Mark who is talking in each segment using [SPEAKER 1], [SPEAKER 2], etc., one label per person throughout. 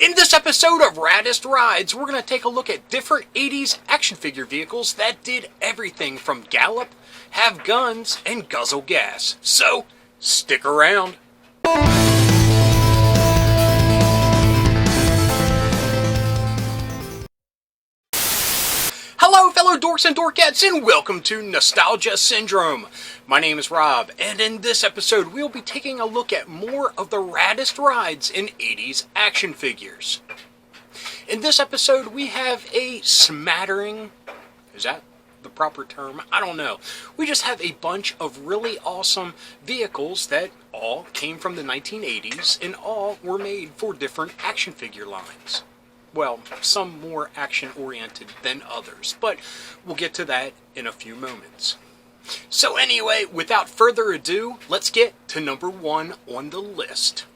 [SPEAKER 1] In this episode of Raddest Rides, we're going to take a look at different 80s action figure vehicles that did everything from gallop, have guns, and guzzle gas. So, stick around. Hello fellow dorks and dorkettes, and welcome to Nostalgia Syndrome. My name is Rob, and in this episode we'll be taking a look at more of the raddest rides in 80s action figures. In this episode we have a smattering, is that the proper term? I don't know. We just have a bunch of really awesome vehicles that all came from the 1980s and all were made for different action figure lines. Well, some more action-oriented than others, but we'll get to that in a few moments. So anyway, without further ado, let's get to number 1 on the list.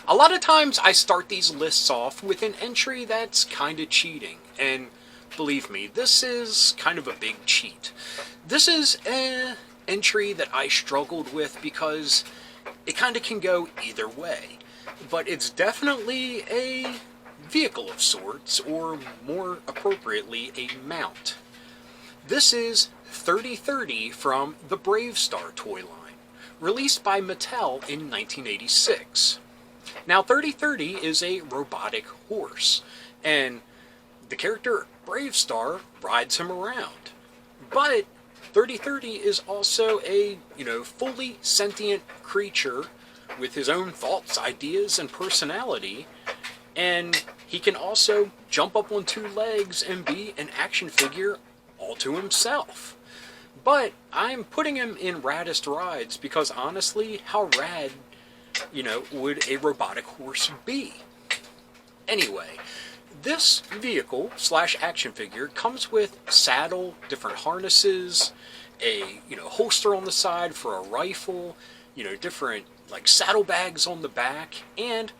[SPEAKER 1] A lot of times I start these lists off with an entry that's kind of cheating, and believe me, this is kind of a big cheat. This is an entry that I struggled with because it kind of can go either way. But it's definitely a vehicle of sorts, or more appropriately, a mount. This is 3030 from the Bravestar toy line, released by Mattel in 1986. Now 3030 is a robotic horse, and the character Bravestar rides him around. But 3030 is also a, fully sentient creature with his own thoughts, ideas, and personality, and he can also jump up on 2 legs and be an action figure all to himself. But I'm putting him in Raddest Rides because honestly, how rad, would a robotic horse be? Anyway, this vehicle slash action figure comes with saddle, different harnesses, a holster on the side for a rifle, different saddlebags on the back, and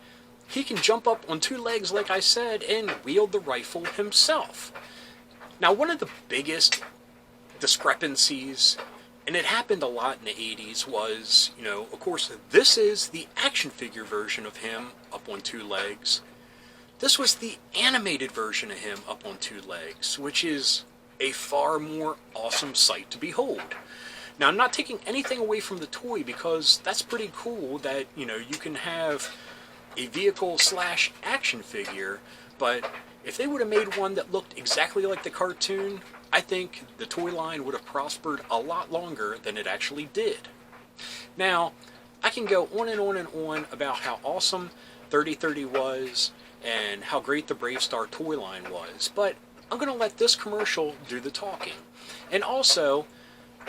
[SPEAKER 1] he can jump up on 2 legs, like I said, and wield the rifle himself. Now, one of the biggest discrepancies, and it happened a lot in the 80s, was, of course, this is the action figure version of him up on 2 legs. This was the animated version of him up on 2 legs, which is a far more awesome sight to behold. Now, I'm not taking anything away from the toy because that's pretty cool that, you can have a vehicle slash action figure, but if they would have made one that looked exactly like the cartoon, I think the toy line would have prospered a lot longer than it actually did. Now, I can go on and on and on about how awesome 3030 was and how great the Bravestar toy line was, but I'm going to let this commercial do the talking. And also,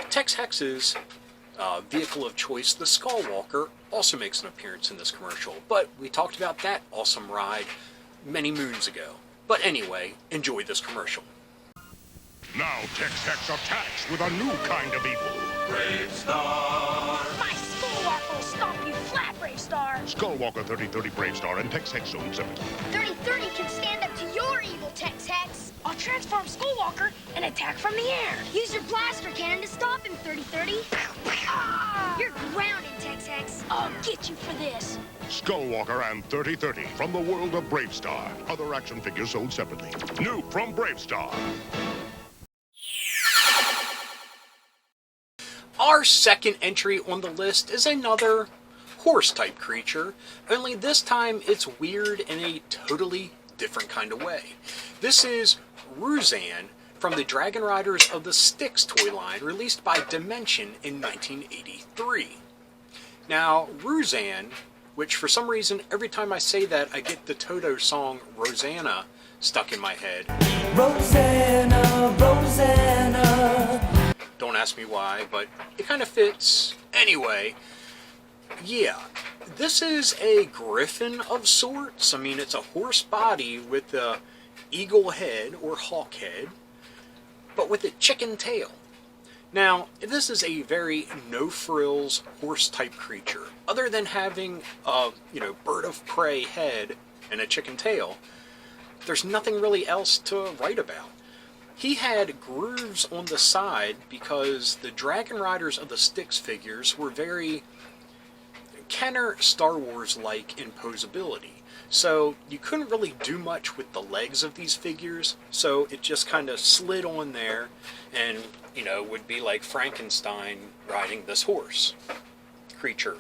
[SPEAKER 1] Tex Hex's vehicle of choice, the Skullwalker, also makes an appearance in this commercial, but we talked about that awesome ride many moons ago. But anyway, enjoy this commercial.
[SPEAKER 2] Now Tex Hex attacks with a new kind of evil.
[SPEAKER 3] Bravestar! My Skullwalker will stomp you flat, Bravestar!
[SPEAKER 2] Skullwalker 3030 Bravestar and Tex Hex Zone 7.
[SPEAKER 3] 3030 can stand up to your evil, Tex Hex! I'll transform Skullwalker and attack from the air. Use your blaster cannon to stop him, 3030. You're grounded, Tex Hex. I'll get you for this.
[SPEAKER 2] Skullwalker and 3030 from the world of Bravestar. Other action figures sold separately. New from Bravestar.
[SPEAKER 1] Our second entry on the list is another horse-type creature, only this time it's weird in a totally different kind of way. This is Roseanne from the Dragon Riders of the Styx toy line, released by Dimension in 1983. Now, Roseanne, which for some reason every time I say that I get the Toto song Rosanna stuck in my head.
[SPEAKER 4] Rosanna, Rosanna.
[SPEAKER 1] Don't ask me why, but it kind of fits. Anyway, yeah, this is a griffin of sorts. I mean, it's a horse body with a eagle head or hawk head, but with a chicken tail. Now, this is a very no-frills horse-type creature. Other than having a, bird of prey head and a chicken tail, there's nothing really else to write about. He had grooves on the side because the Dragon Riders of the Styx figures were very Kenner Star Wars-like imposability. So you couldn't really do much with the legs of these figures, so it just kind of slid on there and, would be like Frankenstein riding this horse. Creature,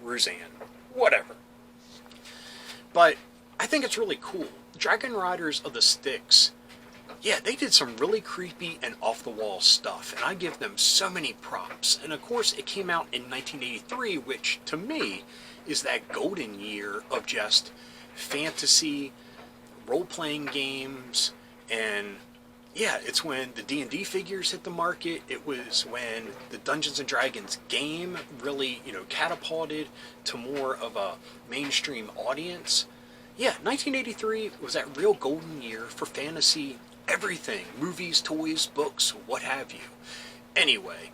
[SPEAKER 1] Roseanne, whatever. But I think it's really cool. Dragon Riders of the Styx, yeah, they did some really creepy and off-the-wall stuff, and I give them so many props. And of course, it came out in 1983, which, to me, is that golden year of just fantasy, role-playing games, and yeah, it's when the D&D figures hit the market. It was when the Dungeons & Dragons game really, catapulted to more of a mainstream audience. Yeah, 1983 was that real golden year for fantasy, everything, movies, toys, books, what have you. Anyway,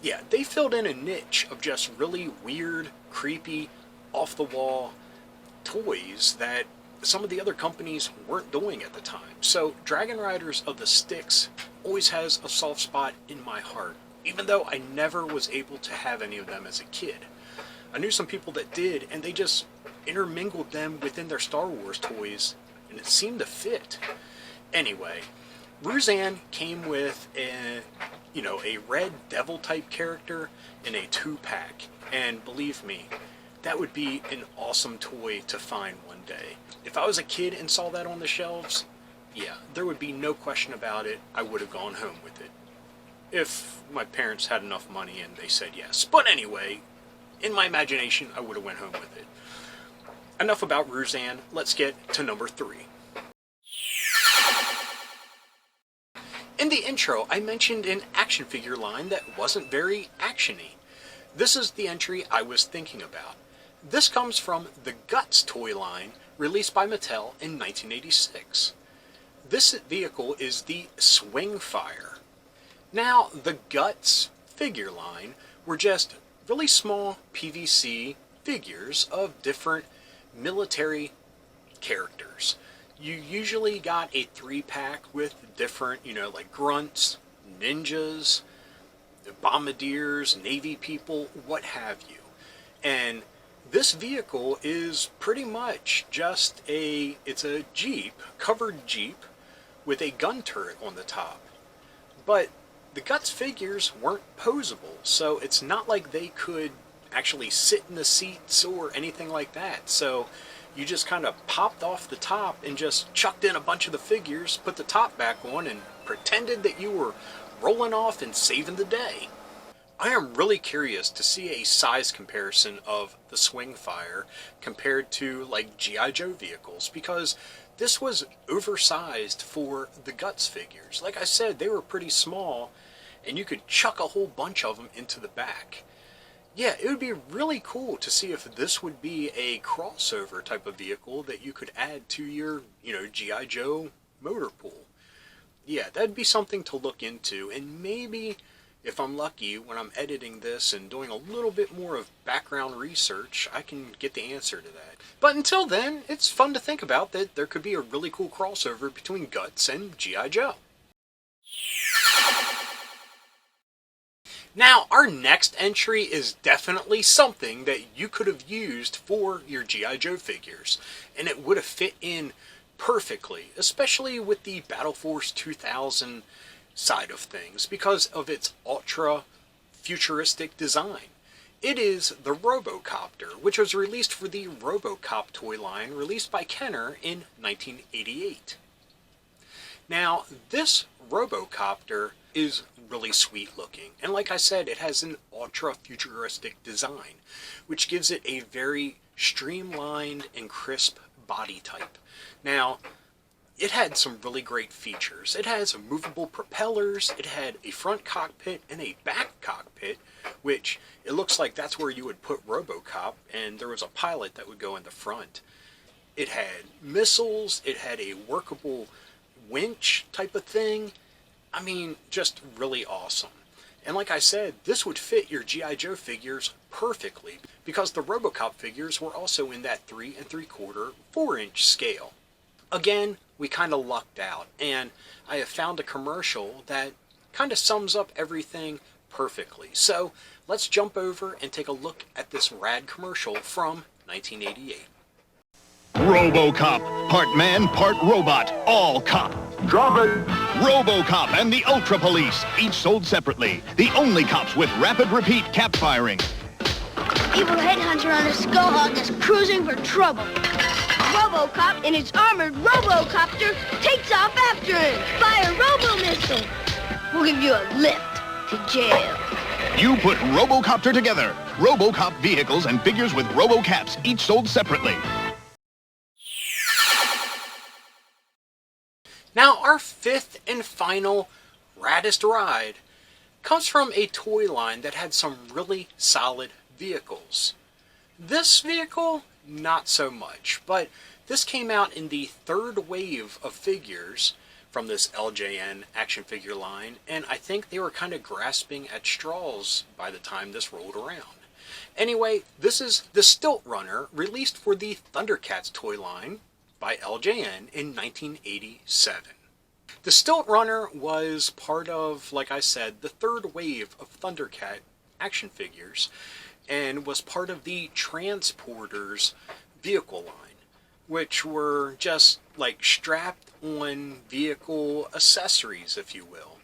[SPEAKER 1] yeah, they filled in a niche of just really weird, creepy, off-the-wall toys that some of the other companies weren't doing at the time. So Dragon Riders of the Styx always has a soft spot in my heart, even though I never was able to have any of them as a kid. I knew some people that did, and they just intermingled them within their Star Wars toys, and it seemed to fit. Anyway, Roseanne came with a red devil type character in a 2-pack, and believe me, that would be an awesome toy to find one day. If I was a kid and saw that on the shelves, yeah, there would be no question about it, I would have gone home with it. If my parents had enough money and they said yes. But anyway, in my imagination, I would have went home with it. Enough about Roseanne, let's get to number 3. In the intro, I mentioned an action figure line that wasn't very actiony. This is the entry I was thinking about. This comes from the Guts toy line, released by Mattel in 1986. This vehicle is the Swingfire. Now, the Guts figure line were just really small PVC figures of different military characters. You usually got a 3-pack with different, like grunts, ninjas, bombardiers, Navy people, what have you. And this vehicle is pretty much just it's a Jeep, covered Jeep, with a gun turret on the top. But the Guts figures weren't posable, so it's not like they could actually sit in the seats or anything like that. So you just kind of popped off the top and just chucked in a bunch of the figures, put the top back on, and pretended that you were rolling off and saving the day. I am really curious to see a size comparison of the Swingfire compared to like G.I. Joe vehicles, because this was oversized for the Guts figures. Like I said, they were pretty small, and you could chuck a whole bunch of them into the back. Yeah, it would be really cool to see if this would be a crossover type of vehicle that you could add to your, G.I. Joe motor pool. Yeah, that'd be something to look into, and maybe, if I'm lucky, when I'm editing this and doing a little bit more of background research, I can get the answer to that. But until then, it's fun to think about that there could be a really cool crossover between Guts and G.I. Joe. Now, our next entry is definitely something that you could have used for your G.I. Joe figures, and it would have fit in perfectly, especially with the Battle Force 2000 side of things, because of its ultra-futuristic design. It is the Robocopter, which was released for the Robocop toy line, released by Kenner in 1988. Now, this Robocopter is really sweet looking, and like I said, it has an ultra-futuristic design, which gives it a very streamlined and crisp body type. Now, it had some really great features. It has movable propellers, it had a front cockpit and a back cockpit, which it looks like that's where you would put Robocop, and there was a pilot that would go in the front. It had missiles, it had a workable winch type of thing. I mean, just really awesome. And like I said, this would fit your G.I. Joe figures perfectly, because the Robocop figures were also in that 3 3/4, 4-inch scale. Again, we kind of lucked out, and I have found a commercial that kind of sums up everything perfectly. So let's jump over and take a look at this rad commercial from 1988.
[SPEAKER 2] Robocop, part man, part robot, all cop. Drop it! Robocop and the Ultra Police, each sold separately. The only cops with rapid repeat cap firing.
[SPEAKER 3] Evil headhunter on a skullhog is cruising for trouble. Robocop in his armored Robocopter takes off after him. Fire robo-missile. We'll give you a lift to jail.
[SPEAKER 2] You put Robocopter together. Robocop vehicles and figures with Robocaps, each sold separately.
[SPEAKER 1] Now, our fifth and final Raddest Ride comes from a toy line that had some really solid vehicles. This vehicle, not so much, but this came out in the third wave of figures from this LJN action figure line, and I think they were kind of grasping at straws by the time this rolled around. Anyway, this is the Stunt Runner, released for the Thundercats toy line by LJN in 1987. The Stunt Runner was part of, like I said, the third wave of Thundercat action figures, and was part of the Transporters vehicle line, which were just like strapped on vehicle accessories, if you will,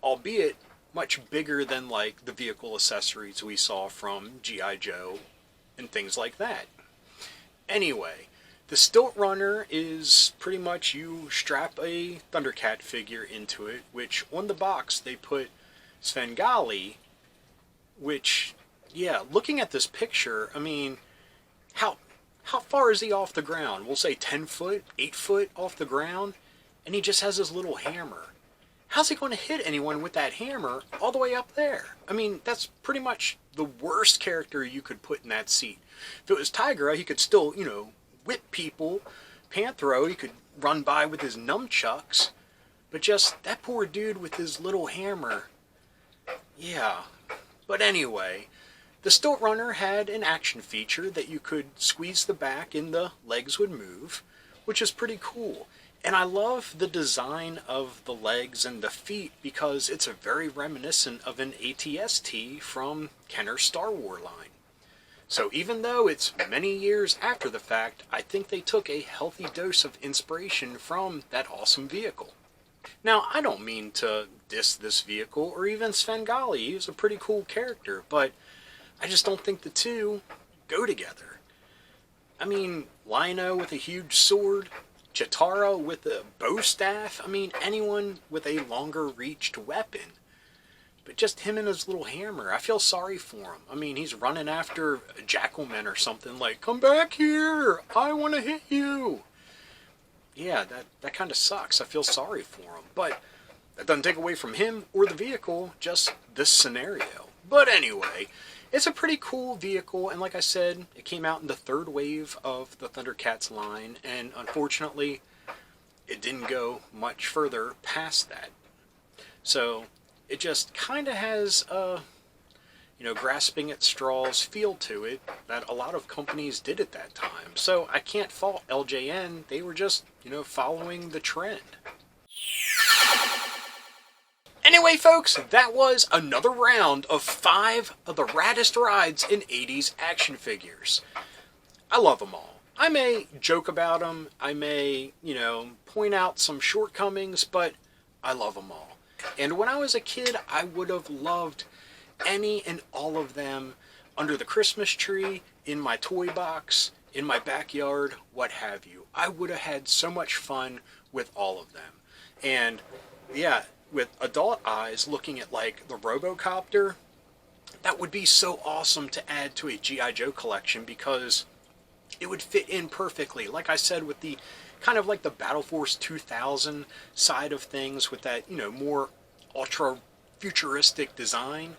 [SPEAKER 1] albeit much bigger than like the vehicle accessories we saw from G.I. Joe and things like that. Anyway, the Stunt Runner is pretty much you strap a Thundercat figure into it, which on the box they put Svengali, which, yeah, looking at this picture, I mean, how far is he off the ground? We'll say 10 foot, 8 foot off the ground, and he just has his little hammer. How's he going to hit anyone with that hammer all the way up there? I mean, that's pretty much the worst character you could put in that seat. If it was Tigra, he could still, you know, whip people. Panthro, he could run by with his nunchucks. But just that poor dude with his little hammer. Yeah. But anyway, the Stunt Runner had an action feature that you could squeeze the back and the legs would move, which is pretty cool. And I love the design of the legs and the feet because it's a very reminiscent of an ATST from Kenner's Star Wars line. So even though it's many years after the fact, I think they took a healthy dose of inspiration from that awesome vehicle. Now, I don't mean to diss this vehicle or even Svengali. He's a pretty cool character, but I just don't think the two go together. I mean, Lino with a huge sword, Chitara with a bow staff, I mean, anyone with a longer reached weapon. But just him and his little hammer, I feel sorry for him. I mean, he's running after Jackalman or something like, come back here, I want to hit you. Yeah, that kind of sucks. I feel sorry for him. But that doesn't take away from him or the vehicle, just this scenario. But anyway, it's a pretty cool vehicle, and like I said, it came out in the third wave of the Thundercats line, and unfortunately, it didn't go much further past that. So it just kind of has a, you know, grasping at straws feel to it that a lot of companies did at that time. So I can't fault LJN. They were just, you know, following the trend. Anyway, folks, that was another round of 5 of the raddest rides in 80s action figures. I love them all. I may joke about them. I may, you know, point out some shortcomings, but I love them all. And when I was a kid, I would have loved any and all of them under the Christmas tree, in my toy box, in my backyard, what have you. I would have had so much fun with all of them. And yeah, with adult eyes looking at like the Robocopter, that would be so awesome to add to a G.I. Joe collection because it would fit in perfectly. Like I said, with the kind of like the Battle Force 2000 side of things with that, you know, more ultra futuristic design.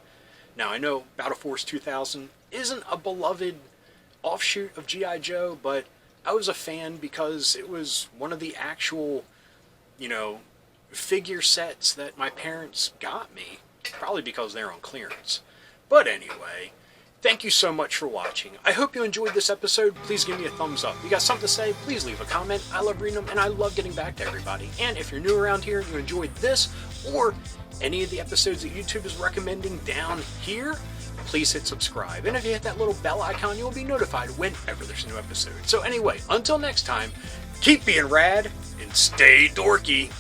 [SPEAKER 1] Now, I know Battle Force 2000 isn't a beloved offshoot of G.I. Joe, but I was a fan because it was one of the actual, you know, figure sets that my parents got me, probably because they're on clearance. But anyway, Thank you so much for watching. I hope you enjoyed this episode. Please give me a thumbs up. If you got something to say, please leave a comment. I love reading them, and I love getting back to everybody. And if you're new around here and you enjoyed this, or any of the episodes that YouTube is recommending down here, please hit subscribe. And if you hit that little bell icon, you'll be notified whenever there's a new episode. So anyway, until next time, keep being rad, and stay dorky.